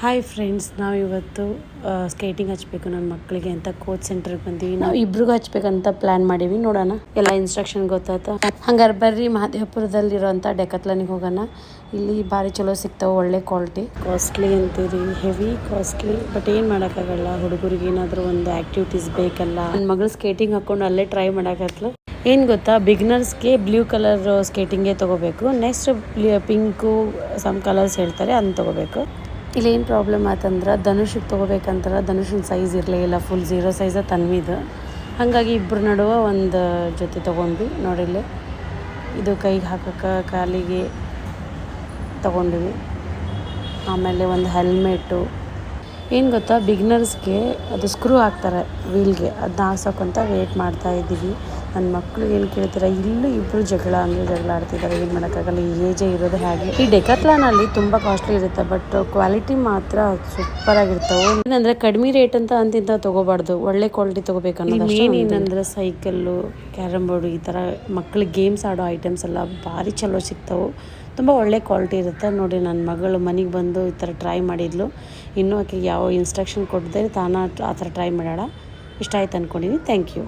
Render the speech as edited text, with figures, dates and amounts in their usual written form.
Hi friends, ನಾವು ಇವತ್ತು skating ಹಚ್ಚಬೇಕು ನನ್ನ ಮಕ್ಕಳಿಗೆ ಅಂತ ಕೋಚ್ ಸೆಂಟರ್ಗೆ ಬಂದೀವಿ. ನಾವು ಇಬ್ರಿಗೂ ಹಚ್ಬೇಕಂತ ಪ್ಲ್ಯಾನ್ ಮಾಡೀವಿ. ನೋಡೋಣ ಎಲ್ಲ ಇನ್ಸ್ಟ್ರಕ್ಷನ್ ಗೊತ್ತಾಯ್ತಾ. ಹಂಗಾರೆ ಬರ್ರಿ ಮಹದೇವಪುರದಲ್ಲಿರೋಂಥ ಡೆಕತ್ಲನಿಗೆ ಹೋಗೋಣ. ಇಲ್ಲಿ ಭಾರಿ ಚಲೋ ಸಿಗ್ತಾವೆ, ಒಳ್ಳೆ ಕ್ವಾಲಿಟಿ. ಕಾಸ್ಟ್ಲಿ ಅಂತೀರಿ, ಹೆವಿ ಕಾಸ್ಟ್ಲಿ, ಬಟ್ ಏನು ಮಾಡೋಕ್ಕಾಗಲ್ಲ. ಹುಡುಗರಿಗೆ ಏನಾದರೂ ಒಂದು ಆ್ಯಕ್ಟಿವಿಟೀಸ್ ಬೇಕಲ್ಲ. ನನ್ನ ಮಗಳು ಸ್ಕೇಟಿಂಗ್ ಹಾಕ್ಕೊಂಡು ಅಲ್ಲೇ ಟ್ರೈ ಮಾಡೋಕತ್ಲು. ಏನು ಗೊತ್ತಾ, ಬಿಗ್ನರ್ಸ್ಗೆ ಬ್ಲೂ ಕಲರ್ ಸ್ಕೇಟಿಂಗೇ ತೊಗೋಬೇಕು. ನೆಕ್ಸ್ಟ್ ಪಿಂಕು ಸಮ್ ಕಲರ್ಸ್ ಹೇಳ್ತಾರೆ, ಅದನ್ನ ತೊಗೋಬೇಕು. ಇಲ್ಲಿ ಏನು ಪ್ರಾಬ್ಲಮ್ ಆಯ್ತಂದ್ರೆ ಧನುಷಿಗೆ ತೊಗೋಬೇಕಂತಾರೆ. ಧನುಷಿನ ಸೈಜ್ ಇರಲೇ ಇಲ್ಲ, ಫುಲ್ 0 ಸೈಜ ತನ್ವಿದು. ಹಾಗಾಗಿ ಇಬ್ಬರು ನಡುವೆ ಒಂದು ಜೊತೆ ತೊಗೊಂಡ್ವಿ. ನೋಡಿಲ್ಲಿ ಇದು ಕೈಗೆ ಹಾಕೋಕ್ಕೆ, ಕಾಲಿಗೆ ತೊಗೊಂಡ್ವಿ. ಆಮೇಲೆ ಒಂದು ಹೆಲ್ಮೆಟ್ಟು. ಏನು ಗೊತ್ತಾ, ಬಿಗ್ನರ್ಸ್ಗೆ ಅದು ಸ್ಕ್ರೂ ಹಾಕ್ತಾರೆ ವೀಲ್ಗೆ, ಅದನ್ನ ಹಾಕ್ಸೋಕ್ಕಂತ ವೇಟ್ ಮಾಡ್ತಾ ಇದ್ದೀವಿ. ನನ್ನ ಮಕ್ಕಳು ಏನು ಕೇಳ್ತಾರೆ, ಇಲ್ಲೂ ಇಬ್ಬರು ಜಗಳ ಆಡ್ತಿದ್ದಾರೆ. ಏನು ಮಾಡೋಕ್ಕಾಗಲ್ಲ, ಈ ಏಜೇ ಇರೋದು ಹಾಗೆ. ಈ ಡೆಕತ್ಲಾನಲ್ಲಿ ತುಂಬ ಕಾಸ್ಟ್ಲಿ ಇರುತ್ತೆ, ಬಟ್ ಕ್ವಾಲಿಟಿ ಮಾತ್ರ ಸೂಪರಾಗಿರ್ತವೆ. ಏನಂದರೆ ಕಡಿಮೆ ರೇಟ್ ಅಂತ ಅಂತಿಂತ ತೊಗೋಬಾರ್ದು, ಒಳ್ಳೆ ಕ್ವಾಲಿಟಿ ತೊಗೋಬೇಕನ್ನೋದು. ಮೇನ್ ಏನಂದ್ರೆ ಸೈಕಲ್ಲು, ಕ್ಯಾರಮ್ ಬೋರ್ಡು, ಈ ಥರ ಮಕ್ಳಿಗೆ ಗೇಮ್ಸ್ ಆಡೋ ಐಟಮ್ಸ್ ಎಲ್ಲ ಭಾರಿ ಚಲೋ ಸಿಗ್ತಾವೆ. ತುಂಬ ಒಳ್ಳೆ ಕ್ವಾಲಿಟಿ ಇರುತ್ತೆ. ನೋಡಿ, ನನ್ನ ಮಗಳು ಮನೆಗೆ ಬಂದು ಈ ಥರ ಟ್ರೈ ಮಾಡಿದ್ಲು. ಇನ್ನೂ ಆಕೆಗೆ ಯಾವ ಇನ್ಸ್ಟ್ರಕ್ಷನ್ ಕೊಡದೆ ತಾನು ಆ ಥರ ಟ್ರೈ ಮಾಡ್ಯಾಳ. ಇಷ್ಟ ಆಯ್ತು ಅಂದ್ಕೊಂಡಿನಿ. Thank you.